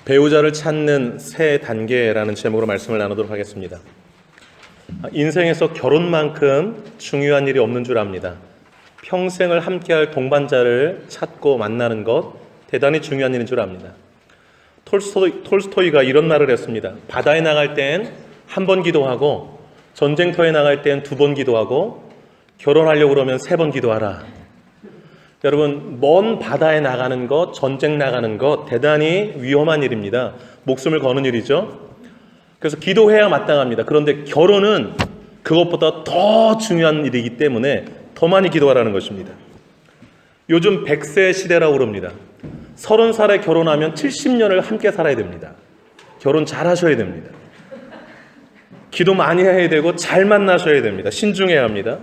배우자를 찾는 세 단계라는 제목으로 말씀을 나누도록 하겠습니다. 인생에서 결혼만큼 중요한 일이 없는 줄 압니다. 평생을 함께할 동반자를 찾고 만나는 것 대단히 중요한 일인 줄 압니다. 톨스토이가 이런 말을 했습니다. 바다에 나갈 땐 한 번 기도하고 전쟁터에 나갈 땐 2번 기도하고 결혼하려고 그러면 3번 기도하라. 여러분, 먼 바다에 나가는 것, 전쟁 나가는 것 대단히 위험한 일입니다. 목숨을 거는 일이죠. 그래서 기도해야 마땅합니다. 그런데 결혼은 그것보다 더 중요한 일이기 때문에 더 많이 기도하라는 것입니다. 요즘 100세 시대라고 그럽니다. 30살에 결혼하면 70년을 함께 살아야 됩니다. 결혼 잘 하셔야 됩니다. 기도 많이 해야 되고 잘 만나셔야 됩니다. 신중해야 합니다.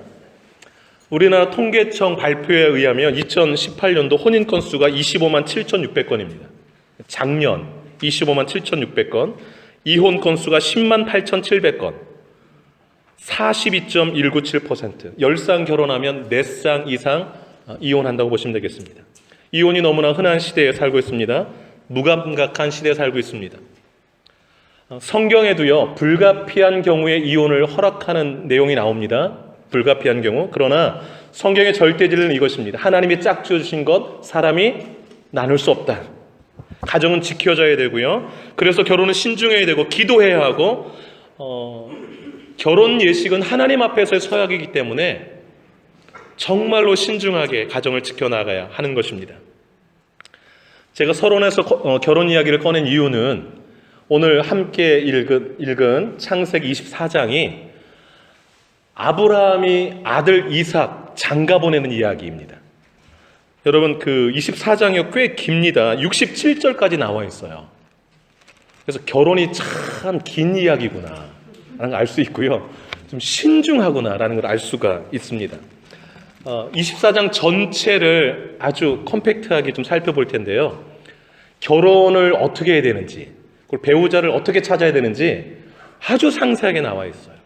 우리나라 통계청 발표에 의하면 2018년도 혼인 건수가 25만 7,600건입니다. 작년 25만 7,600건, 이혼 건수가 10만 8,700건, 42.197%. 10쌍 결혼하면 4쌍 이상 이혼한다고 보시면 되겠습니다. 이혼이 너무나 흔한 시대에 살고 있습니다. 무감각한 시대에 살고 있습니다. 성경에도요, 불가피한 경우에 이혼을 허락하는 내용이 나옵니다. 불가피한 경우. 그러나 성경의 절대진리는 이것입니다. 하나님이 짝지어 주신 것 사람이 나눌 수 없다. 가정은 지켜져야 되고요. 그래서 결혼은 신중해야 되고 기도해야 하고 결혼 예식은 하나님 앞에서의 서약이기 때문에 정말로 신중하게 가정을 지켜나가야 하는 것입니다. 제가 서론에서 결혼 이야기를 꺼낸 이유는 오늘 함께 읽은 창세기 24장이 아브라함이 아들 이삭 장가 보내는 이야기입니다. 여러분, 그 24장이 꽤 깁니다. 67절까지 나와 있어요. 그래서 결혼이 참 긴 이야기구나 라는 걸 알 수 있고요. 좀 신중하구나 라는 걸 알 수가 있습니다. 24장 전체를 아주 컴팩트하게 좀 살펴볼 텐데요. 결혼을 어떻게 해야 되는지, 그리고 배우자를 어떻게 찾아야 되는지 아주 상세하게 나와 있어요.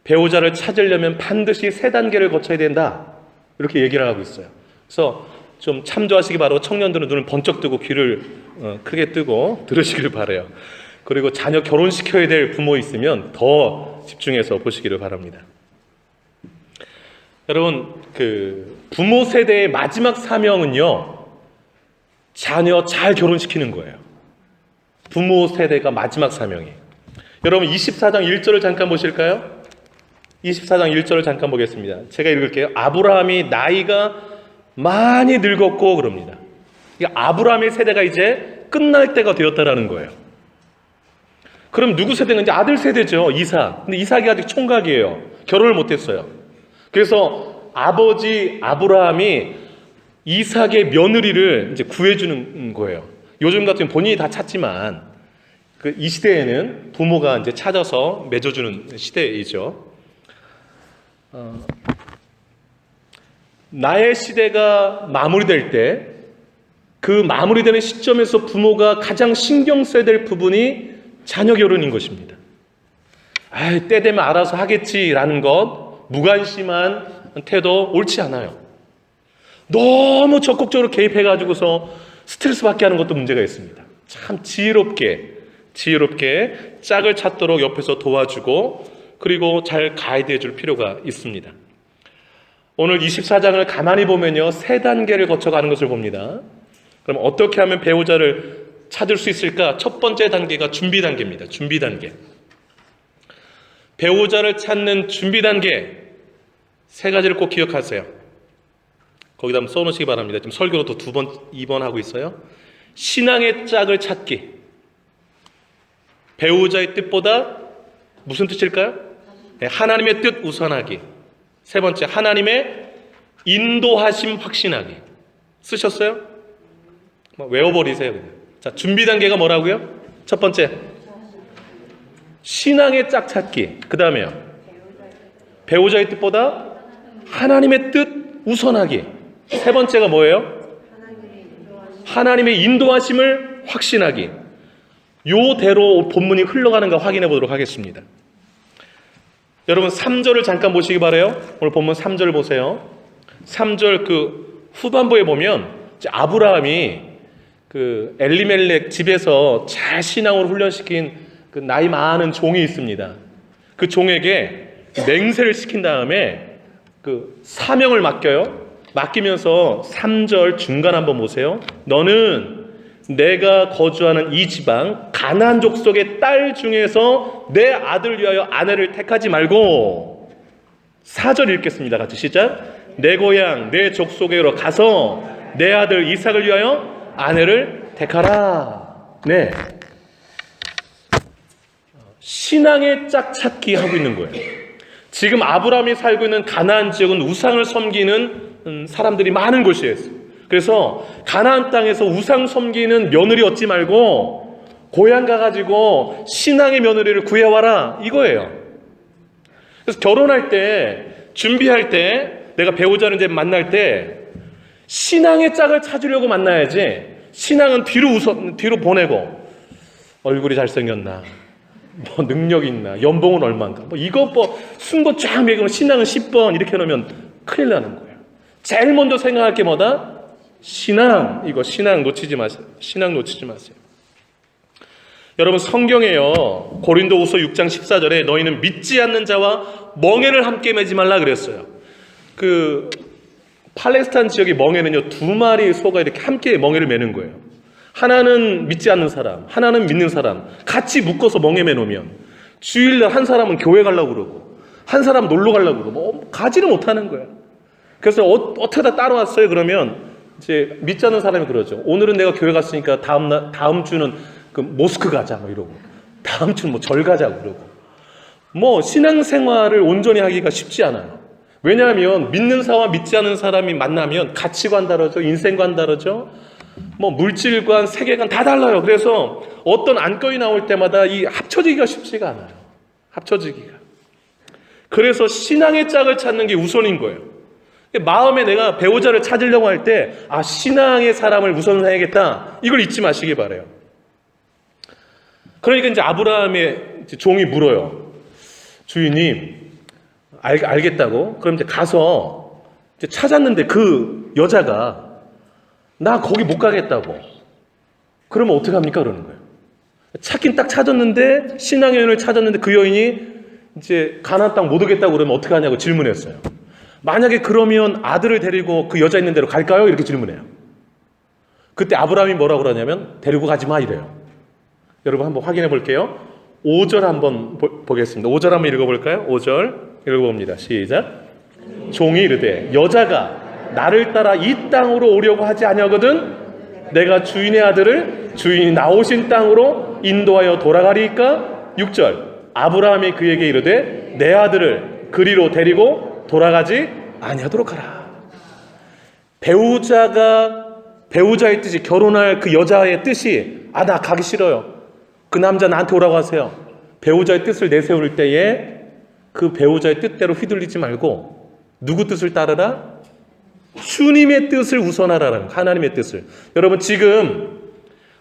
배우자를 찾으려면 반드시 3단계를 거쳐야 된다. 이렇게 얘기를 하고 있어요. 그래서 좀 참조하시기 바라고 청년들은 눈을 번쩍 뜨고 귀를 크게 뜨고 들으시길 바라요. 그리고 자녀 결혼시켜야 될 부모 있으면 더 집중해서 보시기를 바랍니다. 여러분, 그 부모 세대의 마지막 사명은요, 자녀 잘 결혼시키는 거예요. 부모 세대가 마지막 사명이에요. 여러분, 24장 1절을 잠깐 보실까요? 24장 1절을 잠깐 보겠습니다. 제가 읽을게요. 아브라함이 나이가 많이 늙었고 그럽니다. 아브라함의 세대가 이제 끝날 때가 되었다라는 거예요. 그럼 누구 세대가 이제 아들 세대죠. 이삭. 근데 이삭이 아직 총각이에요. 결혼을 못했어요. 그래서 아버지 아브라함이 이삭의 며느리를 이제 구해주는 거예요. 요즘 같으면 본인이 다 찾지만 이 시대에는 부모가 이제 찾아서 맺어주는 시대이죠. 나의 시대가 마무리될 때 그 마무리되는 시점에서 부모가 가장 신경 써야 될 부분이 자녀 결혼인 것입니다. 때 되면 알아서 하겠지라는 것, 무관심한 태도 옳지 않아요. 너무 적극적으로 개입해가지고서 스트레스 받게 하는 것도 문제가 있습니다. 참 지혜롭게 짝을 찾도록 옆에서 도와주고 그리고 잘 가이드해 줄 필요가 있습니다. 오늘 24장을 가만히 보면요, 3단계를 거쳐가는 것을 봅니다. 그럼 어떻게 하면 배우자를 찾을 수 있을까? 첫 번째 단계가 준비 단계입니다. 준비 단계. 배우자를 찾는 준비 단계 3가지를 꼭 기억하세요. 거기다 한번 써놓으시기 바랍니다. 지금 설교로 또 2번 하고 있어요. 신앙의 짝을 찾기. 배우자의 뜻보다 무슨 뜻일까요? 하나님의 뜻 우선하기. 3번째, 하나님의 인도하심 확신하기. 쓰셨어요? 외워버리세요, 그냥. 자, 준비 단계가 뭐라고요? 첫 번째, 신앙의 짝 찾기. 그 다음에요, 배우자의 뜻보다 하나님의 뜻 우선하기. 3번째가 뭐예요? 하나님의 인도하심을 확신하기. 요대로 본문이 흘러가는가 확인해 보도록 하겠습니다. 여러분, 3절을 잠깐 보시기 바라요. 오늘 본문 3절 보세요. 3절 그 후반부에 보면 아브라함이 그 엘리멜렉 집에서 잘 신앙으로 훈련시킨 그 나이 많은 종이 있습니다. 그 종에게 맹세를 시킨 다음에 그 사명을 맡겨요. 맡기면서 3절 중간 한번 보세요. 너는 내가 거주하는 이 지방 가나안 족속의 딸 중에서 내 아들 위하여 아내를 택하지 말고, 4절 읽겠습니다. 같이 시작. 내 고향 내 족속에로 가서 내 아들 이삭을 위하여 아내를 택하라. 네, 신앙의 짝찾기 하고 있는 거예요. 지금 아브라함이 살고 있는 가나안 지역은 우상을 섬기는 사람들이 많은 곳이에요. 그래서 가나안 땅에서 우상 섬기는 며느리 얻지 말고 고향 가가지고 신앙의 며느리를 구해와라, 이거예요. 그래서 결혼할 때, 준비할 때, 내가 배우자를 이제 만날 때 신앙의 짝을 찾으려고 만나야지, 신앙은 뒤로 보내고 얼굴이 잘생겼나, 뭐 능력 있나, 연봉은 얼마인가, 뭐 이거 뭐 순번 쫙 매기면 신앙은 10번 이렇게 해놓으면 큰일 나는 거예요. 제일 먼저 생각할 게 뭐다? 신앙. 이거 신앙 놓치지 마세요. 신앙 놓치지 마세요. 여러분, 성경에요, 고린도후서 6장 14절에 너희는 믿지 않는 자와 멍에를 함께 매지 말라 그랬어요. 그 팔레스타인 지역의 멍에는요, 2마리 소가 이렇게 함께 멍에를 매는 거예요. 하나는 믿지 않는 사람, 하나는 믿는 사람 같이 묶어서 멍에 매놓으면 주일날 한 사람은 교회 가려고 그러고 한 사람은 놀러 가려고 그러고 뭐 가지를 못하는 거예요. 그래서 어떻게 다 따라왔어요? 그러면 이제 믿지 않는 사람이 그러죠. 오늘은 내가 교회 갔으니까 다음 주는 그 모스크 가자 뭐 이러고, 다음 주는 뭐 절 가자 그러고, 뭐 신앙생활을 온전히 하기가 쉽지 않아요. 왜냐하면 믿는 사람과 믿지 않는 사람이 만나면 가치관 다르죠, 인생관 다르죠, 뭐 물질관, 세계관 다 달라요. 그래서 어떤 안건이 나올 때마다 이 합쳐지기가 쉽지가 않아요. 합쳐지기가. 그래서 신앙의 짝을 찾는 게 우선인 거예요. 마음에 내가 배우자를 찾으려고 할 때, 아, 신앙의 사람을 우선해야겠다, 이걸 잊지 마시기 바라요. 그러니까 이제 아브라함의 종이 물어요. 주인님, 알겠다고? 그럼 이제 가서 이제 찾았는데 그 여자가 나 거기 못 가겠다고. 그러면 어떡합니까? 그러는 거예요. 찾긴 딱 찾았는데, 신앙의 여인을 찾았는데 그 여인이 이제 가나안 땅 못 오겠다고 그러면 어떡하냐고 질문했어요. 만약에 그러면 아들을 데리고 그 여자 있는 데로 갈까요? 이렇게 질문해요. 그때 아브라함이 뭐라고 그러냐면 데리고 가지 마, 이래요. 여러분 한번 확인해 볼게요. 5절 한번 보겠습니다. 5절 한번 읽어볼까요? 5절 읽어봅니다. 시작. 종이 이르되 여자가 나를 따라 이 땅으로 오려고 하지 아니하거든 내가 주인의 아들을 주인이 나오신 땅으로 인도하여 돌아가리이까? 6절. 아브라함이 그에게 이르되 내 아들을 그리로 데리고 돌아가지 아니하도록 하라. 배우자의 뜻이, 결혼할 그 여자의 뜻이, 아, 나 가기 싫어요, 그 남자 나한테 오라고 하세요. 배우자의 뜻을 내세울 때에 그 배우자의 뜻대로 휘둘리지 말고 누구 뜻을 따르라? 주님의 뜻을 우선하라는, 하나님의 뜻을. 여러분, 지금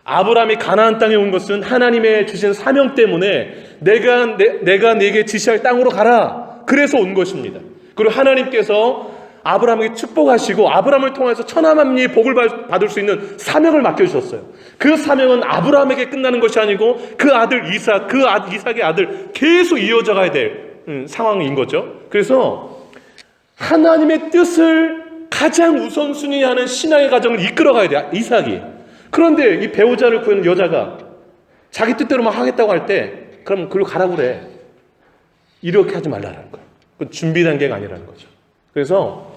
아브라함이 가나안 땅에 온 것은 하나님의 주신 사명 때문에 내가 네게 지시할 땅으로 가라, 그래서 온 것입니다. 그리고 하나님께서 아브라함에게 축복하시고 아브라함을 통해서 천하 만민이 복을 받을 수 있는 사명을 맡겨주셨어요. 그 사명은 아브라함에게 끝나는 것이 아니고 그 아들 이삭, 이삭의 아들 계속 이어져 가야 될 상황인 거죠. 그래서 하나님의 뜻을 가장 우선순위하는 신앙의 가정을 이끌어 가야 돼요, 이삭이. 그런데 이 배우자를 구하는 여자가 자기 뜻대로만 하겠다고 할 때, 그럼 그리고 가라고 그래, 이렇게 하지 말라는 거예요. 그 준비 단계가 아니라는 거죠. 그래서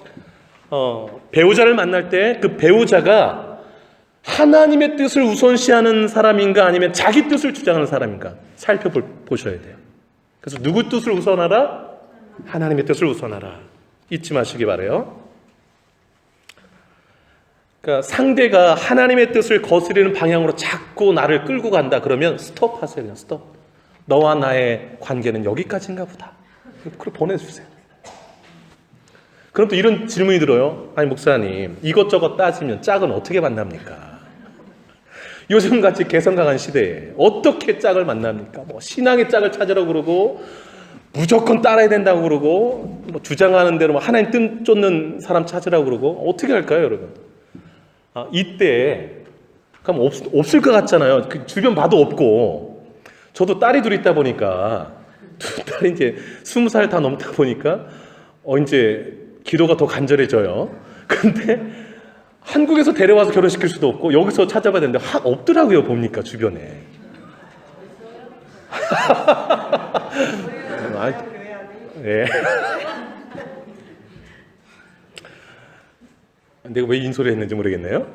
배우자를 만날 때 그 배우자가 하나님의 뜻을 우선시하는 사람인가 아니면 자기 뜻을 주장하는 사람인가 살펴보셔야 돼요. 그래서 누구 뜻을 우선하라? 하나님의 뜻을 우선하라. 잊지 마시기 바라요. 그러니까 상대가 하나님의 뜻을 거스르는 방향으로 자꾸 나를 끌고 간다 그러면 스톱하세요. 그냥 스톱. 너와 나의 관계는 여기까지인가 보다. 그걸 보내주세요. 그럼 또 이런 질문이 들어요. 아니 목사님, 이것저것 따지면 짝은 어떻게 만납니까? 요즘같이 개성 강한 시대에 어떻게 짝을 만납니까? 뭐 신앙의 짝을 찾으라고 그러고 무조건 따라야 된다고 그러고 뭐 주장하는 대로 뭐 하나님 뜻 쫓는 사람 찾으라고 그러고 어떻게 할까요, 여러분? 이때 그럼 없을 것 같잖아요. 그 주변 봐도 없고. 저도 딸이 둘 있다 보니까 두 딸이 이제 20살 다 넘다 보니까 이제 기도가 더 간절해져요. 근데 한국에서 데려와서 결혼시킬 수도 없고 여기서 찾아봐야 되는데 없더라고요. 보니까 주변에. 네. 내가 왜 인소리 했는지 모르겠네요.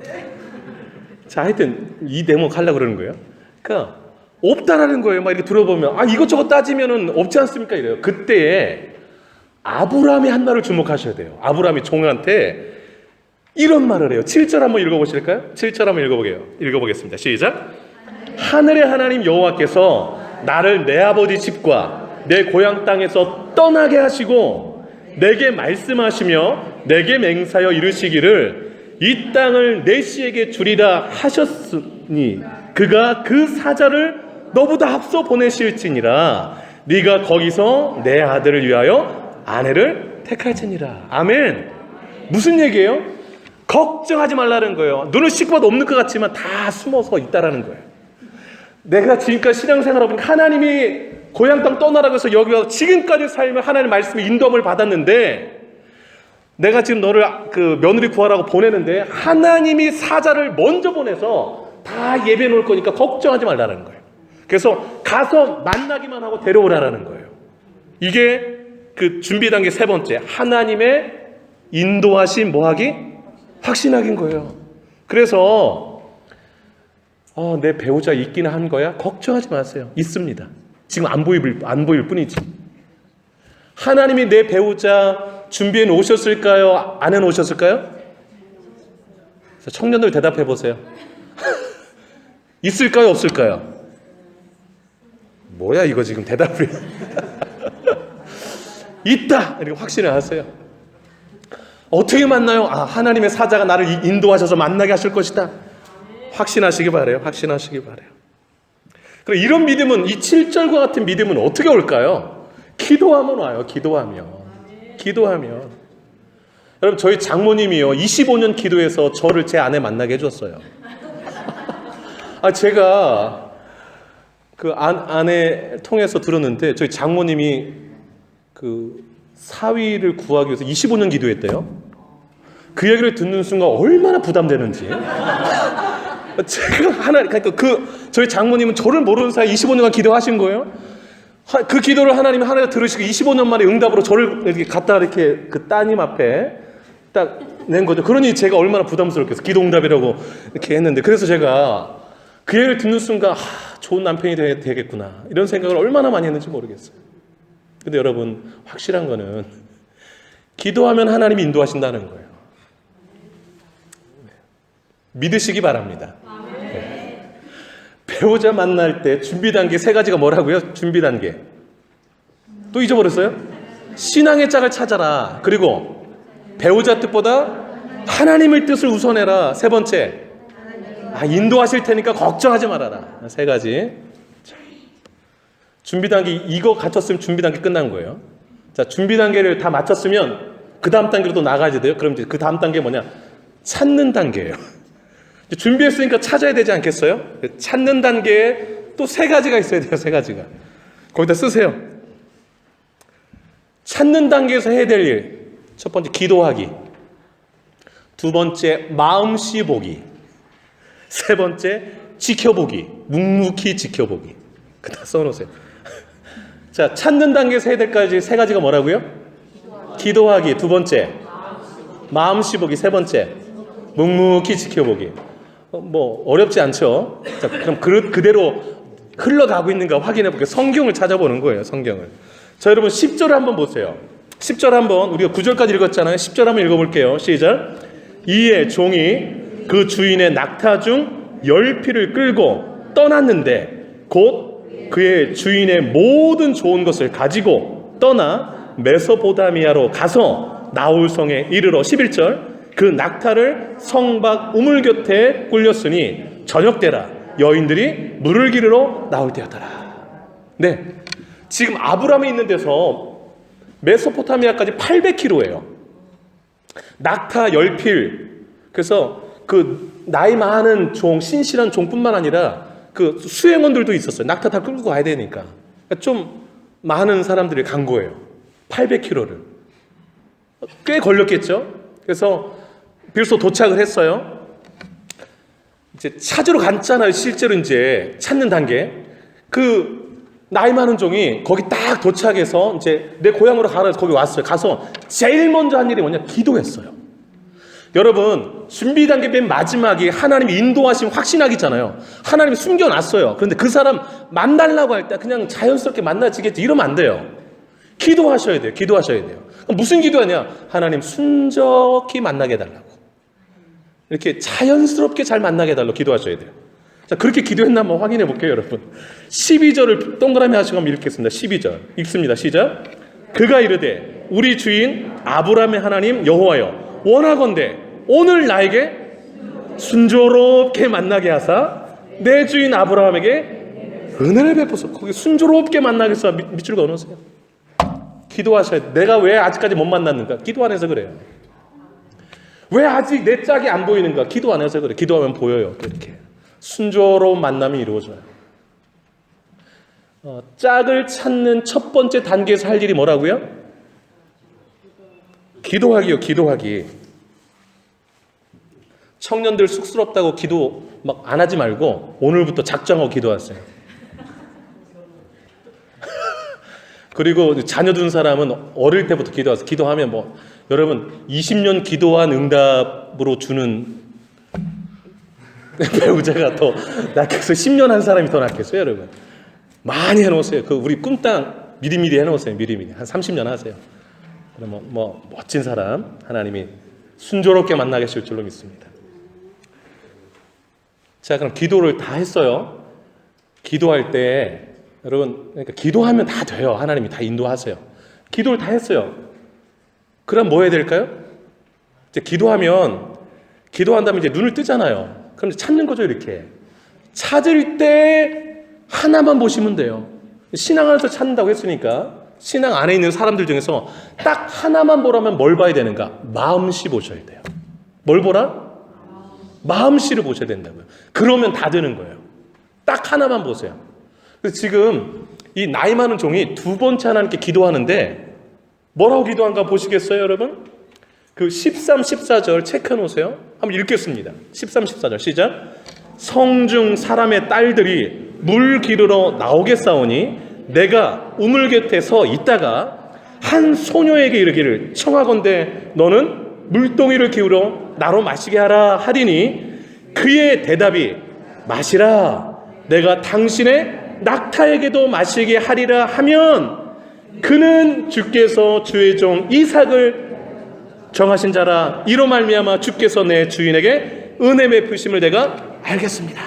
자, 하여튼 이 대목 하려고 그러는 거예요. 그러니까 없다라는 거예요. 막 이렇게 들어보면 이것저것 따지면은 없지 않습니까? 이래요. 그때에 아브라함의 한 말을 주목하셔야 돼요. 아브라함이 종한테 이런 말을 해요. 7절 한번 읽어보실까요? 7절 한번 읽어보겠습니다. 시작. 하늘의 하나님 여호와께서 나를 내 아버지 집과 내 고향 땅에서 떠나게 하시고 내게 말씀하시며 내게 맹사여 이르시기를 이 땅을 내 씨에게 주리라 하셨으니 그가 그 사자를 너보다 앞서 보내실지니라 네가 거기서 내 아들을 위하여 아내를 택할지니라. 아멘. 무슨 얘기예요? 걱정하지 말라는 거예요. 눈을 씻고 봐도 없는 것 같지만 다 숨어서 있다라는 거예요. 내가 지금까지 신앙생활을 하고 하나님이 고향 땅 떠나라고 해서 여기 와서 지금까지 삶을 하나님 말씀에 인도함을 받았는데 내가 지금 너를 그 며느리 구하라고 보내는데 하나님이 사자를 먼저 보내서 다 예배해 놓을 거니까 걱정하지 말라는 거예요. 그래서 가서 만나기만 하고 데려오라는 거예요. 이게 그 준비 단계 세 번째, 하나님의 인도하심 뭐하기? 확신하기인 거예요. 그래서 내 배우자 있기는 한 거야? 걱정하지 마세요. 있습니다. 지금 안 보일 뿐이지. 하나님이 내 배우자 준비해 놓으셨을까요? 안 해 놓으셨을까요? 청년들 대답해 보세요. 있을까요? 없을까요? 뭐야 이거 지금 대답을 있다! 이렇게 확신을 하세요. 어떻게 만나요? 하나님의 사자가 나를 인도하셔서 만나게 하실 것이다. 확신하시기 바라요. 확신하시기 바라요. 그리고 이런 믿음은, 이 7절과 같은 믿음은 어떻게 올까요? 기도하면 와요. 기도하면. 여러분, 저희 장모님이요 25년 기도해서 저를 제 아내 만나게 해줬어요. 제가 그 아내 통해서 들었는데 저희 장모님이 그 사위를 구하기 위해서 25년 기도했대요. 그 얘기를 듣는 순간 얼마나 부담되는지. 제가 그러니까 저희 장모님은 저를 모르는 사이 25년간 기도하신 거예요. 그 기도를 하나님이 하나가 들으시고 25년 만에 응답으로 저를 이렇게 갖다 이렇게 그 따님 앞에 딱 낸 거죠. 그러니 제가 얼마나 부담스럽겠어요. 기도 응답이라고 이렇게 했는데, 그래서 제가 그 얘기를 듣는 순간 좋은 남편이 되겠구나 이런 생각을 얼마나 많이 했는지 모르겠어요. 근데 여러분, 확실한 거는 기도하면 하나님이 인도하신다는 거예요. 믿으시기 바랍니다. 네. 배우자 만날 때 준비 단계 세 가지가 뭐라고요? 준비 단계. 또 잊어버렸어요? 신앙의 짝을 찾아라. 그리고 배우자 뜻보다 하나님의 뜻을 우선해라. 세 번째, 인도하실 테니까 걱정하지 말아라. 세 가지. 준비 단계, 이거 갖췄으면 준비 단계 끝난 거예요. 자, 준비 단계를 다 마쳤으면 그 다음 단계로 또 나가야 돼요. 그럼 이제 그 다음 단계 뭐냐? 찾는 단계예요. 준비했으니까 찾아야 되지 않겠어요? 찾는 단계에 또 세 가지가 있어야 돼요. 세 가지가. 거기다 쓰세요. 찾는 단계에서 해야 될 일. 첫 번째, 기도하기. 두 번째, 마음씨 보기. 세 번째, 지켜보기. 묵묵히 지켜보기. 그다 써놓으세요. 자, 찾는 단계에서 해야 될까지 세 가지가 뭐라고요? 기도하기. 두 번째, 마음씨 보기. 세 번째, 묵묵히 지켜보기. 뭐 어렵지 않죠? 자, 그럼 그대로 흘러가고 있는가 확인해 볼게요. 성경을 찾아보는 거예요. 성경을. 자, 여러분 10절을 한번 보세요. 10절 한번, 우리가 9절까지 읽었잖아요. 10절 한번 읽어볼게요. 시작. 이에 종이 그 주인의 낙타 중 10피를 끌고 떠났는데 곧 그의 주인의 모든 좋은 것을 가지고 떠나 메소포타미아로 가서 나홀성에 이르러 11절 그 낙타를 성 밖 우물 곁에 꿀렸으니 저녁 때라 여인들이 물을 기르러 나올 때였더라. 네, 지금 아브라함이 있는 데서 메소포타미아까지 800km예요. 낙타 10필. 그래서 그 나이 많은 종, 신실한 종뿐만 아니라 그 수행원들도 있었어요. 낙타 다 끌고 가야 되니까. 그러니까 좀 많은 사람들이 간 거예요. 800km를. 꽤 걸렸겠죠. 그래서 비로소 도착을 했어요. 이제 찾으러 갔잖아요. 실제로 이제 찾는 단계. 그 나이 많은 종이 거기 딱 도착해서 이제 내 고향으로 가라. 거기 왔어요. 가서 제일 먼저 한 일이 뭐냐? 기도했어요. 여러분, 준비 단계 맨 마지막이 하나님이 인도하심 확신하기잖아요. 하나님이 숨겨놨어요. 그런데 그 사람 만나려고 할 때 그냥 자연스럽게 만나지겠지. 이러면 안 돼요. 기도하셔야 돼요. 기도하셔야 돼요. 그럼 무슨 기도하냐? 하나님 순적히 만나게 해달라고. 이렇게 자연스럽게 잘 만나게 해달라고 기도하셔야 돼요. 자, 그렇게 기도했나 한번 확인해 볼게요, 여러분. 12절을 동그라미 하시고 한번 읽겠습니다. 12절. 읽습니다. 시작. 그가 이르되 우리 주인 아브라함의 하나님 여호와여 원하건대 오늘 나에게 순조롭게 만나게 하사 내 주인 아브라함에게 은혜를 베푸소서. 거기 순조롭게 만나게 해서 밑줄 그어놓으세요. 기도하셔야 돼. 내가 왜 아직까지 못 만났는가? 기도 안 해서 그래요. 왜 아직 내 짝이 안 보이는가? 기도 안 해서 그래. 기도하면 보여요. 이렇게 순조로운 만남이 이루어져요. 짝을 찾는 첫 번째 단계에서 할 일이 뭐라고요? 기도하기요. 기도하기. 청년들 쑥스럽다고 기도 막 안 하지 말고 오늘부터 작정하고 기도하세요. 그리고 자녀 둔 사람은 어릴 때부터 기도하세요. 기도하면 뭐 여러분 20년 기도한 응답으로 주는 배우자가 더 낫겠어요? 10년 한 사람이 더 낫겠어요, 여러분? 많이 해놓으세요. 그 우리 꿈땅 미리미리 해놓으세요. 미리미리 한 30년 하세요. 그러면 뭐 멋진 사람 하나님이 순조롭게 만나게 하실 줄로 믿습니다. 자, 그럼 기도를 다 했어요. 기도할 때 여러분, 그러니까 기도하면 다 돼요. 하나님이 다 인도하세요. 기도를 다 했어요. 그럼 뭐 해야 될까요? 이제 기도한 다음에 이제 눈을 뜨잖아요. 그럼 찾는 거죠, 이렇게. 찾을 때 하나만 보시면 돼요. 신앙 안에서 찾는다고 했으니까 신앙 안에 있는 사람들 중에서 딱 하나만 보라면 뭘 봐야 되는가? 마음씨 보셔야 돼요. 뭘 보라? 마음씨를 보셔야 된다고요. 그러면 다 되는 거예요. 딱 하나만 보세요. 그래서 지금 이 나이 많은 종이 두 번째 하나님께 기도하는데 뭐라고 기도한가 보시겠어요, 여러분? 그 13, 14절 체크해 놓으세요. 한번 읽겠습니다. 13, 14절 시작. 성중 사람의 딸들이 물 기르러 나오겠사오니 내가 우물 곁에 서 있다가 한 소녀에게 이르기를 청하건대 너는 물동이를 기울여 나로 마시게 하라 하리니 그의 대답이 마시라 내가 당신의 낙타에게도 마시게 하리라 하면 그는 주께서 주의 종 이삭을 정하신 자라 이로 말미암아 주께서 내 주인에게 은혜 베푸심을 내가 알겠습니다.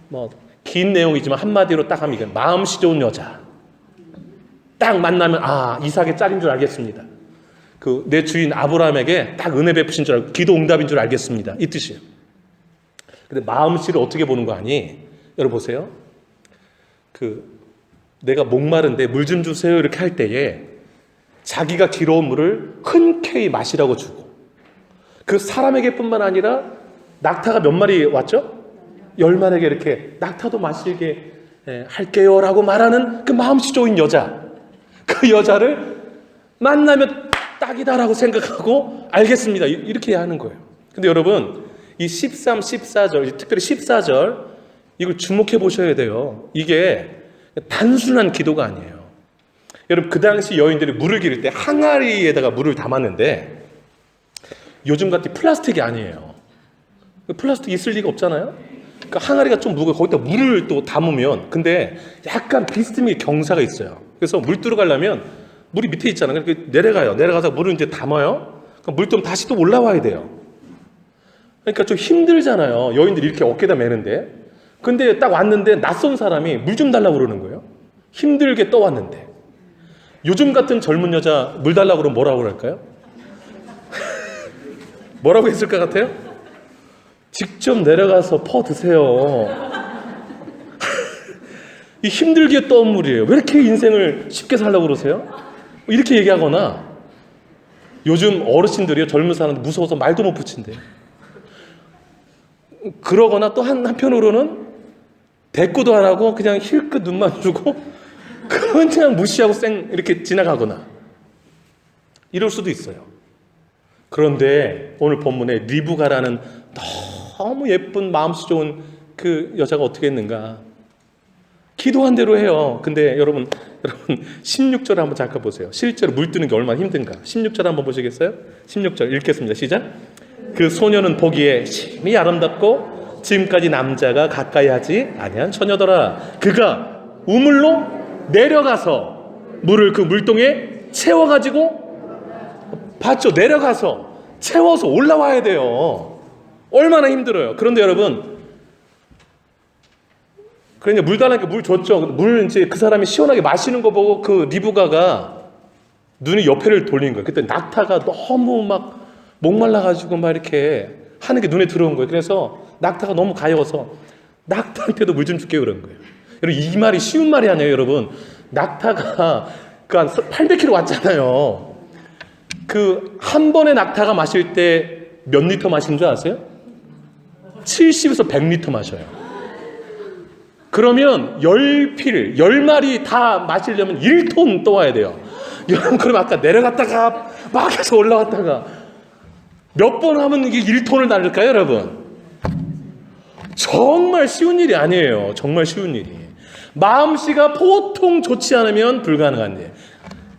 뭐 긴 내용이지만 한마디로 딱 합니다. 마음씨 좋은 여자 딱 만나면 이삭의 짝인 줄 알겠습니다. 그 내 주인 아브라함에게 딱 은혜 베푸신 줄 알고 기도 응답인 줄 알겠습니다. 이 뜻이에요. 근데 마음씨를 어떻게 보는 거 아니? 여러분 보세요. 내가 목마른데 물 좀 주세요 이렇게 할 때에 자기가 길어온 물을 흔쾌히 마시라고 주고 그 사람에게뿐만 아니라 낙타가 몇 마리 왔죠? 10마리에게 이렇게 낙타도 마시게 할게요 라고 말하는 그 마음씨 좋은 여자, 그 여자를 만나면 딱이다라고 생각하고 알겠습니다 이렇게 해야 하는 거예요. 근데 여러분 이 13, 14절 특별히 14절 이걸 주목해 보셔야 돼요. 이게 단순한 기도가 아니에요. 여러분 그 당시 여인들이 물을 기를 때 항아리에다가 물을 담았는데 요즘 같은 플라스틱이 아니에요. 플라스틱 있을 리가 없잖아요. 그러니까 항아리가 좀 무거워 거기다 물을 또 담으면 근데 약간 비스듬히 경사가 있어요. 그래서 물 들어가려면 물이 밑에 있잖아요. 그러니까 내려가서 물을 이제 담아요. 그러니까 물 좀 다시 또 올라와야 돼요. 그러니까 좀 힘들잖아요. 여인들이 이렇게 어깨다 매는데. 근데 딱 왔는데 낯선 사람이 물 좀 달라고 그러는 거예요. 힘들게 떠왔는데. 요즘 같은 젊은 여자 물 달라고 그러면 뭐라고 그럴까요? 뭐라고 했을 것 같아요? 직접 내려가서 퍼 드세요. 이 힘들게 떠온 물이에요. 왜 이렇게 인생을 쉽게 살려고 그러세요? 이렇게 얘기하거나 요즘 어르신들이요 젊은 사람들 무서워서 말도 못 붙인대요. 그러거나 또 한편으로는 대꾸도 안 하고 그냥 힐끗 눈만 주고 그냥 무시하고 이렇게 지나가거나 이럴 수도 있어요. 그런데 오늘 본문에 리브가라는 너무 예쁜 마음씨 좋은 그 여자가 어떻게 했는가? 기도한 대로 해요. 근데 여러분 16절 한번 잠깐 보세요. 실제로 물 뜨는 게 얼마나 힘든가. 16절 한번 보시겠어요? 16절 읽겠습니다. 시작. 그 소녀는 보기에 심히 아름답고 지금까지 남자가 가까이 하지 아니한 처녀더라. 그가 우물로 내려가서 물을 그 물동에 채워가지고 봤죠? 내려가서 채워서 올라와야 돼요. 얼마나 힘들어요. 그런데 여러분, 그러니까 물 달라니까 물 줬죠. 물 이제 그 사람이 시원하게 마시는 거 보고 그 리브가가 눈이 옆에를 돌린 거예요. 그때 낙타가 너무 막 목말라가지고 막 이렇게 하는 게 눈에 들어온 거예요. 그래서 낙타가 너무 가여워서 낙타한테도 물 좀 줄게요 그런 거예요. 여러분, 이 말이 쉬운 말이 아니에요. 여러분, 낙타가 그 한 800km 왔잖아요. 그 한 번에 낙타가 마실 때 몇 리터 마시는 줄 아세요? 70에서 100리터 마셔요. 그러면 10마리 다 마시려면 1톤 떠와야 돼요. 여러분, 그럼 아까 내려갔다가 막 해서 올라갔다가 몇 번 하면 이게 1톤을 날릴까요, 여러분? 정말 쉬운 일이 아니에요. 정말 쉬운 일이. 마음씨가 보통 좋지 않으면 불가능한 일.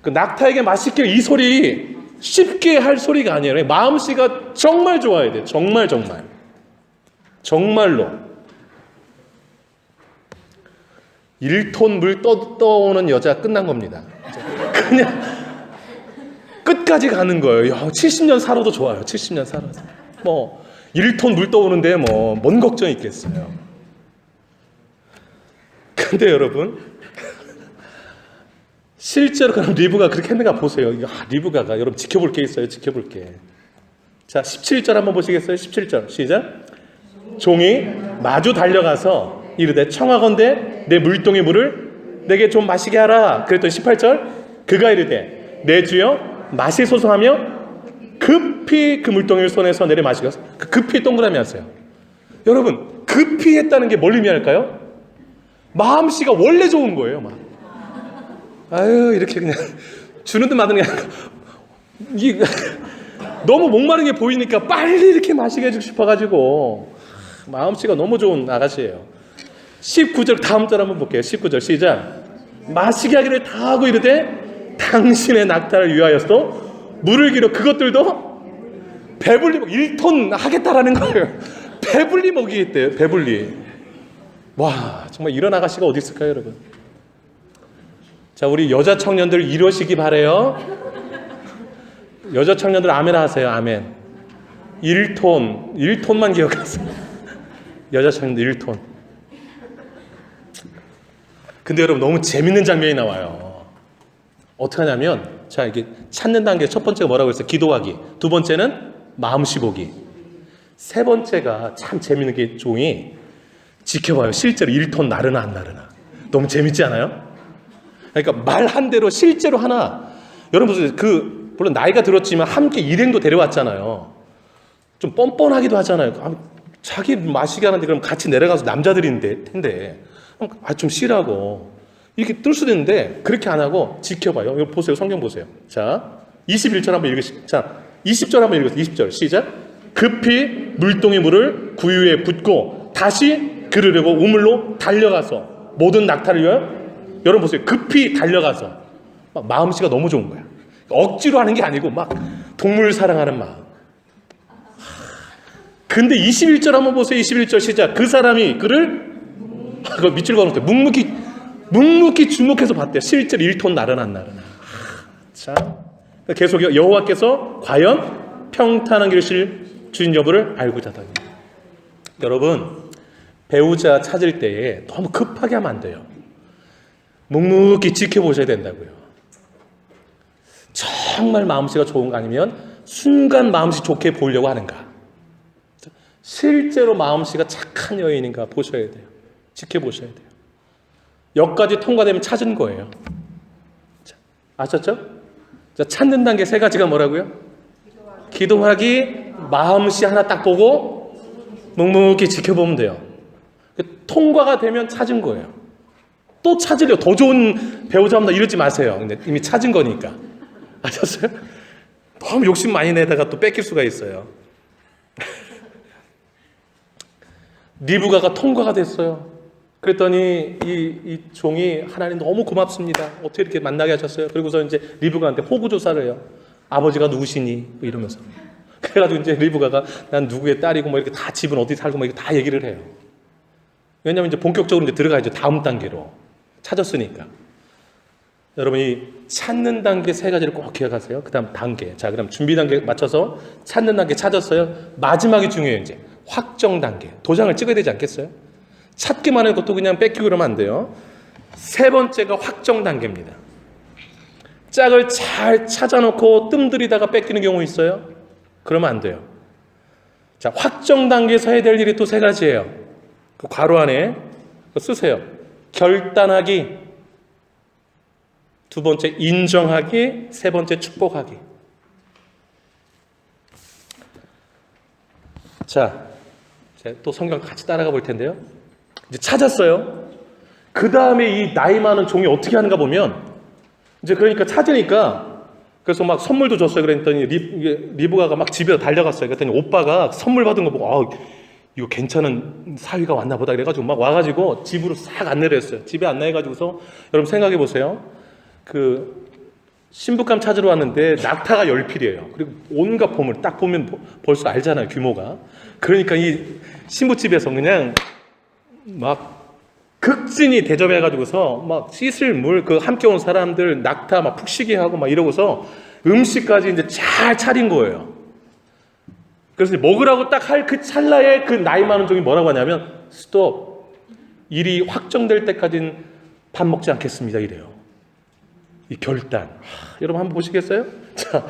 그 낙타에게 맛있게 이 소리 쉽게 할 소리가 아니에요. 마음씨가 정말 좋아야 돼요. 정말로. 1톤 물 떠오는 여자 끝난 겁니다. 그냥 끝까지 가는 거예요. 70년 살아도 좋아요. 70년 살아도. 1톤 물 떠오는데 뭔 걱정이 있겠어요. 근데 여러분, 실제로 그럼 리브가 그렇게 했는가 보세요. 리브가가 여러분 지켜볼 게 있어요. 지켜볼 게. 자, 17절 한번 보시겠어요? 17절 시작. 종이 마주 달려가서 이르되 청하건대 내 물동의 물을 내게 좀 마시게 하라. 그랬더니 18절 그가 이르되 내 주여 마시소서 하며 급히 그 물동이를 손에서 내려 마시고. 급히 동그라미 하세요. 여러분, 급히 했다는 게 뭘 의미할까요? 마음씨가 원래 좋은 거예요. 막 이렇게 그냥 주는 듯 마는 게 너무 목마른 게 보이니까 빨리 이렇게 마시게 해주고 싶어가지고 마음씨가 너무 좋은 아가씨예요. 19절 다음 절 한번 볼게요. 19절 시작. 마시게 하기를 다 하고 이르되 당신의 낙타를 위하여서도 물을 기로 그것들도 배불리 1톤 하겠다라는 거예요. 배불리 먹이겠대요. 배불리. 와, 정말 이런 아가씨가 어디 있을까요, 여러분? 자, 우리 여자 청년들 이러시기 바래요. 여자 청년들 아멘 하세요. 아멘. 1톤만 기억하세요. 여자 청년들 1톤. 근데 여러분, 너무 재밌는 장면이 나와요. 어떻게 하냐면, 자, 이게 찾는 단계 첫 번째가 뭐라고 했어요? 기도하기. 두 번째는 마음씨 보기. 세 번째가 참 재밌는 게 종이 지켜봐요. 실제로 1톤 나르나 안 나르나. 너무 재밌지 않아요? 그러니까 말 한 대로 실제로 하나. 여러분 보세요. 물론 나이가 들었지만 함께 일행도 데려왔잖아요. 좀 뻔뻔하기도 하잖아요. 자기 마시게 하는데 그럼 같이 내려가서 남자들인데 텐데 좀 쉬라고 이렇게 뜰 수도 있는데 그렇게 안 하고 지켜봐요. 이거 보세요. 성경 보세요. 자, 21절 한번 읽으시죠. 자, 20절 한번 읽으세요. 20절 시작. 급히 물동의 물을 구유에 붓고 다시 그르려고 우물로 달려가서 모든 낙타를 위하여. 여러분 보세요. 급히 달려가서 막 마음씨가 너무 좋은 거야. 억지로 하는 게 아니고 막 동물 사랑하는 마음. 근데 21절 한번 보세요. 21절 시작. 그 사람이 그를 밑줄 그어놓을 때 묵묵히 주목해서 봤대요. 실제로 1톤 나르나 안 나르나. 자, 계속 여호와께서 과연 평탄한 길을 주신 여부를 알고자 하다니. 여러분, 배우자 찾을 때에 너무 급하게 하면 안 돼요. 묵묵히 지켜보셔야 된다고요. 정말 마음씨가 좋은가 아니면 순간 마음씨 좋게 보이려고 하는가. 실제로 마음씨가 착한 여인인가 보셔야 돼요. 지켜보셔야 돼요. 여기까지 통과되면 찾은 거예요. 자, 아셨죠? 자, 찾는 단계 세 가지가 뭐라고요? 기도하기, 마음씨 하나 딱 보고 묵묵히 지켜보면 돼요. 통과가 되면 찾은 거예요. 또 찾으려 더 좋은 배우자입니다 이러지 마세요. 근데 이미 찾은 거니까. 아셨어요? 너무 욕심 많이 내다가 또 뺏길 수가 있어요. 리브가가 통과가 됐어요. 그랬더니 이 종이 하나님 너무 고맙습니다. 어떻게 이렇게 만나게 하셨어요? 그리고서 이제 리브가한테 호구 조사를 해요. 아버지가 누구시니? 뭐 이러면서. 그래가지고 이제 리브가가 난 누구의 딸이고 뭐 이렇게 다 집은 어디 살고 뭐 이렇게 다 얘기를 해요. 왜냐면 이제 본격적으로 이제 들어가야죠. 다음 단계로. 찾았으니까. 여러분 이 찾는 단계 세 가지를 꼭 기억하세요. 그 다음 단계. 자, 그럼 준비 단계 맞춰서 찾는 단계 찾았어요. 마지막이 중요해요. 이제 확정 단계. 도장을 찍어야 되지 않겠어요? 찾기만 해도 것도 그냥 뺏기고 그러면 안 돼요. 세 번째가 확정 단계입니다. 짝을 잘 찾아놓고 뜸들이다가 뺏기는 경우 있어요? 그러면 안 돼요. 자, 확정 단계에서 해야 될 일이 또 세 가지예요. 그 괄호 안에 쓰세요. 결단하기, 두 번째 인정하기, 세 번째 축복하기. 자, 또 성경 같이 따라가 볼 텐데요. 이제 찾았어요. 그 다음에 이 나이 많은 종이 어떻게 하는가 보면, 이제 그러니까 찾으니까, 그래서 막 선물도 줬어요. 그랬더니 리브가가 막 집에 달려갔어요. 그랬더니 오빠가 선물 받은 거 보고, 이거 괜찮은 사위가 왔나 보다. 그래가지고 막 와가지고 집으로 싹 안내를 했어요. 집에 안내해가지고서, 여러분 생각해 보세요. 그, 신부감 찾으러 왔는데 낙타가 10필이에요. 그리고 온갖 보물 딱 보면 벌써 알잖아요. 규모가. 그러니까 이 신부집에서 그냥 막 극진히 대접해가지고서 막 씻을 물, 그 함께 온 사람들 낙타 막 푹 쉬게 하고 막 이러고서 음식까지 이제 잘 차린 거예요. 그래서 먹으라고 딱 할 그 찰나에 그 나이 많은 종이 뭐라고 하냐면 스톱. 일이 확정될 때까지는 밥 먹지 않겠습니다. 이래요. 이 결단. 여러분 한번 보시겠어요? 자,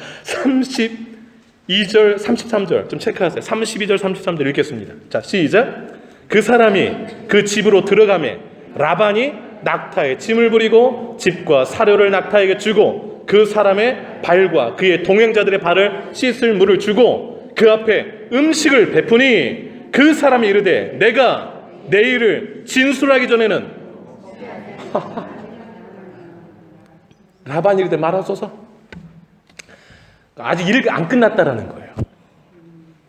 32절, 33절 좀 체크하세요. 32절, 33절 읽겠습니다. 자, 시작. 그 사람이 그 집으로 들어가매 라반이 낙타에 짐을 부리고 집과 사료를 낙타에게 주고 그 사람의 발과 그의 동행자들의 발을 씻을 물을 주고 그 앞에 음식을 베푸니 그 사람이 이르되 내가 내 일을 진술하기 전에는 라반이 이르되 말하소서. 아직 일 안 끝났다라는 거예요.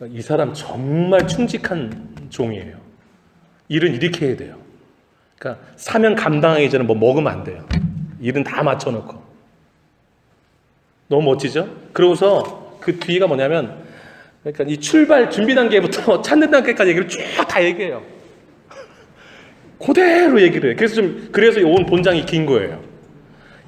이 사람 정말 충직한 종이에요. 일은 이렇게 해야 돼요. 그러니까 사명 감당하기 전에 뭐 먹으면 안 돼요. 일은 다 맞춰놓고. 너무 멋지죠? 그러고서 그 뒤가 뭐냐면, 그러니까 이 출발 준비 단계부터 찾는 단계까지 얘기를 쭉 다 얘기해요. 그대로 얘기를 해요. 그래서 온 본장이 긴 거예요.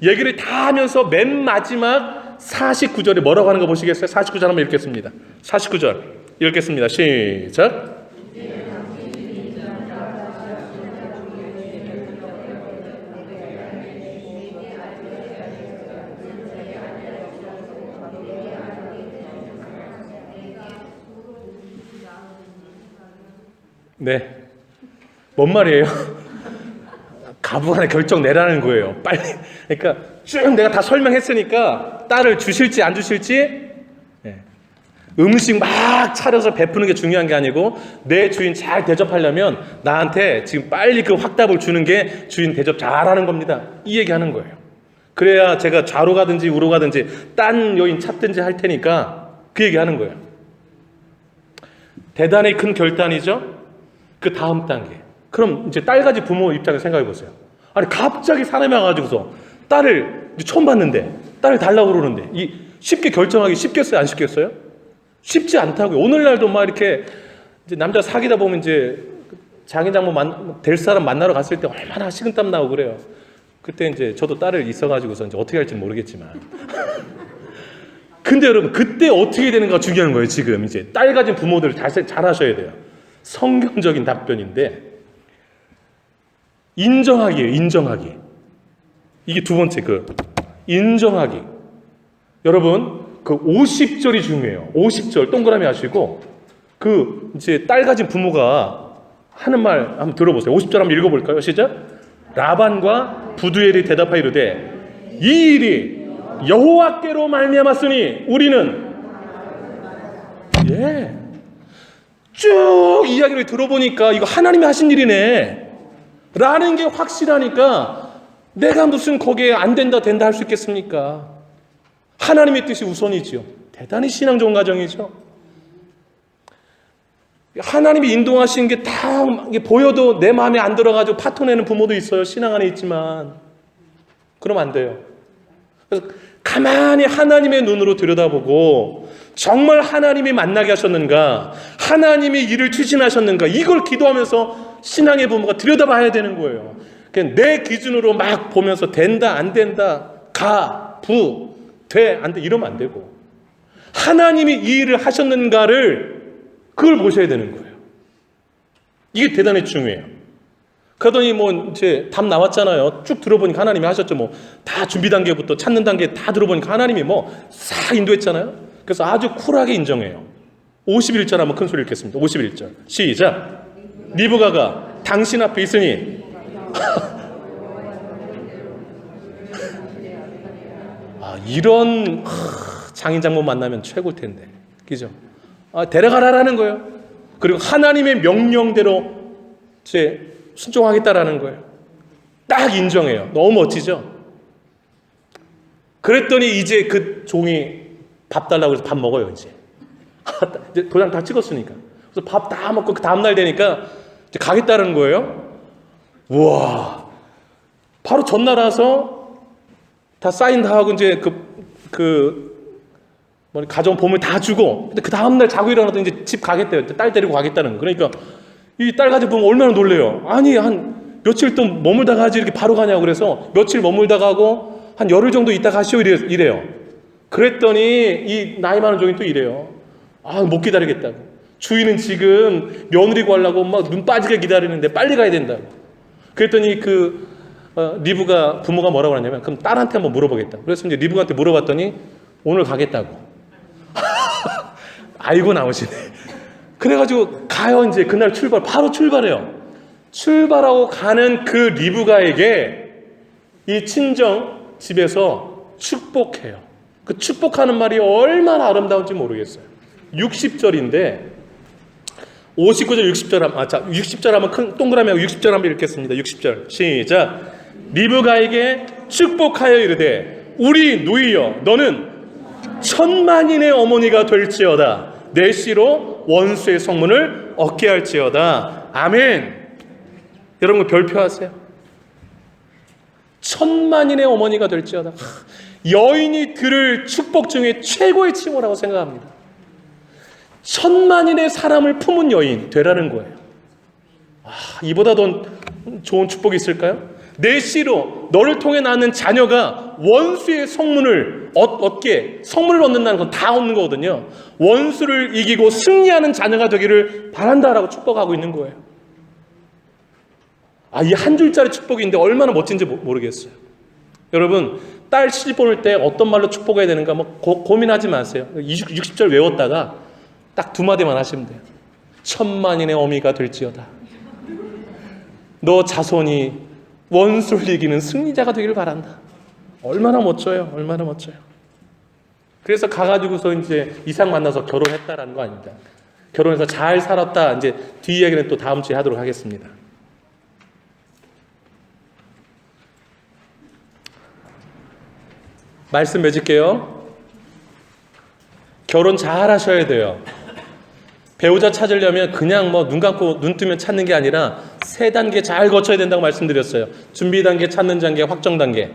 얘기를 다 하면서 맨 마지막 49절에 뭐라고 하는 거 보시겠어요? 49절 한번 읽겠습니다. 49절 읽겠습니다. 시작. 네. 뭔 말이에요? 가부간에 결정 내라는 거예요. 빨리. 그러니까 쭉 내가 다 설명했으니까 딸을 주실지 안 주실지, 네. 음식 막 차려서 베푸는 게 중요한 게 아니고 내 주인 잘 대접하려면 나한테 지금 빨리 그 확답을 주는 게 주인 대접 잘하는 겁니다. 이 얘기하는 거예요. 그래야 제가 좌로 가든지 우로 가든지 딴 여인 찾든지 할 테니까 그 얘기하는 거예요. 대단히 큰 결단이죠. 그 다음 단계. 그럼 이제 딸가지 부모 입장에서 생각해 보세요. 아니 갑자기 사람이 와가지고서 딸을 처음 봤는데 딸을 달라고 그러는데 쉽게 결정하기 쉽겠어요? 안 쉽겠어요? 쉽지 않다고요. 오늘날도 막 이렇게 이제 남자 사귀다 보면 이제 장인장모 될 사람 만나러 갔을 때 얼마나 식은땀 나고 그래요. 그때 이제 저도 딸을 있어가지고서 이제 어떻게 할지 모르겠지만. 근데 여러분 그때 어떻게 되는가 중요한 거예요. 지금 이제 딸 가진 부모들 잘 하셔야 돼요. 성경적인 답변인데 인정하기예요. 인정하기. 이게 두 번째 인정하기. 여러분 그 50절이 중요해요. 50절 동그라미 하시고 그 이제 딸 가진 부모가 하는 말 한번 들어보세요. 50절 한번 읽어볼까요? 시작. 라반과 부두엘이 대답하여 이르되 이 일이 여호와께로 말미암았으니 우리는 쭉 이야기를 들어보니까 이거 하나님이 하신 일이네 라는 게 확실하니까 내가 무슨 거기에 안 된다 된다 할 수 있겠습니까? 하나님의 뜻이 우선이지요. 대단히 신앙 좋은 가정이죠. 하나님이 인도하신 게 다 보여도 내 마음에 안 들어가지고 파토내는 부모도 있어요. 신앙 안에 있지만. 그러면 안 돼요. 그래서 가만히 하나님의 눈으로 들여다보고 정말 하나님이 만나게 하셨는가, 하나님이 일을 추진하셨는가, 이걸 기도하면서 신앙의 부모가 들여다봐야 되는 거예요. 그냥 내 기준으로 막 보면서 된다 안 된다, 가, 부, 돼, 안 돼 이러면 안 되고 하나님이 이 일을 하셨는가를 그걸 보셔야 되는 거예요. 이게 대단히 중요해요. 그러더니 뭐 이제 답 나왔잖아요. 쭉 들어보니까 하나님이 하셨죠. 뭐 다 준비 단계부터 찾는 단계 다 들어보니까 하나님이 뭐 싹 인도했잖아요. 그래서 아주 쿨하게 인정해요. 51절 한번 큰 소리 읽겠습니다. 51절 시작. 리브가가 당신 앞에 있으니 이런 장인 장모 만나면 최고일 텐데, 그죠? 데려가라라는 거예요. 그리고 하나님의 명령대로 제 순종하겠다라는 거예요. 딱 인정해요. 너무 멋지죠? 그랬더니 이제 그 종이 밥 달라고 해서 밥 먹어요. 이제 도장 다 찍었으니까. 그래서 밥 다 먹고 그 다음날 되니까 이제 가겠다는 거예요. 우와, 바로 전날 와서 다 사인 다 하고 이제 가져온 보물 다 주고, 근데 그 다음날 자고 일어나더니 이제 집 가겠대요. 딸 데리고 가겠다는 거. 그러니까 이 딸 가지고 보면 얼마나 놀래요. 아니 한 며칠 또 머물다 가지 이렇게 바로 가냐고. 그래서 며칠 머물다 가고 한 열흘 정도 있다 가시오 이래요. 그랬더니 이 나이 많은 종이 또 이래요. 못 기다리겠다고. 주인은 지금 며느리 구하려고 막 눈 빠지게 기다리는데 빨리 가야 된다고. 그랬더니 리브가 부모가 뭐라고 하냐면 그럼 딸한테 한번 물어보겠다. 그래서 이제 리브가한테 물어봤더니 오늘 가겠다고. 알고 나오시네. 그래가지고 가요. 이제 그날 바로 출발해요. 출발하고 가는 그 리브가에게 이 친정 집에서 축복해요. 그 축복하는 말이 얼마나 아름다운지 모르겠어요. 60절인데 59절 60절 60절 한번 큰 동그라미 하고 60절 한번 읽겠습니다. 60절 시작. 리브가에게 축복하여 이르되 우리 누이여 너는 천만인의 어머니가 될지어다. 내 씨로 원수의 성문을 얻게 할지어다. 아멘. 여러분 별표하세요. 천만인의 어머니가 될지어다. 여인이 들을 축복 중에 최고의 칭호라고 생각합니다. 천만인의 사람을 품은 여인 되라는 거예요. 이보다 더 좋은 축복이 있을까요? 내 씨로 너를 통해 낳는 자녀가 원수의 성문을 얻게, 성문을 얻는다는 건 다 얻는 거거든요. 원수를 이기고 승리하는 자녀가 되기를 바란다라고 축복하고 있는 거예요. 이 한 줄짜리 축복인데 얼마나 멋진지 모르겠어요. 여러분 딸 시집 보낼 때 어떤 말로 축복해야 되는가 고민하지 마세요. 60절 외웠다가 딱 두 마디만 하시면 돼요. 천만인의 어미가 될지어다. 너 자손이 원수를 이기는 승리자가 되기를 바란다. 얼마나 멋져요. 얼마나 멋져요. 그래서 가가지고서 이제 이상 만나서 결혼했다라는 거 아닙니다. 결혼해서 잘 살았다. 이제 뒤 이야기는 또 다음 주에 하도록 하겠습니다. 말씀 맺을게요. 결혼 잘 하셔야 돼요. 배우자 찾으려면 그냥 눈 감고 눈 뜨면 찾는 게 아니라 3단계 잘 거쳐야 된다고 말씀드렸어요. 준비 단계, 찾는 단계, 확정 단계.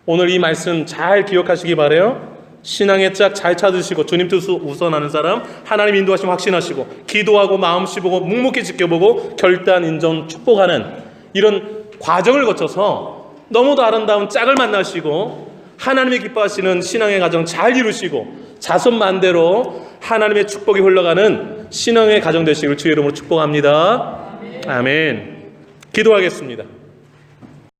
오늘 이 말씀 잘 기억하시기 바라요. 신앙의 짝 잘 찾으시고 주님 뜻 우선하는 사람, 하나님 인도하심 확신하시고 기도하고 마음 씹고 묵묵히 지켜보고 결단 인정 축복하는 이런 과정을 거쳐서 너무도 아름다운 짝을 만나시고 하나님이 기뻐하시는 신앙의 가정 잘 이루시고 자손 만대로 하나님의 축복이 흘러가는 신앙의 가정 되시기를 주의 이름으로 축복합니다. 아멘. 기도하겠습니다.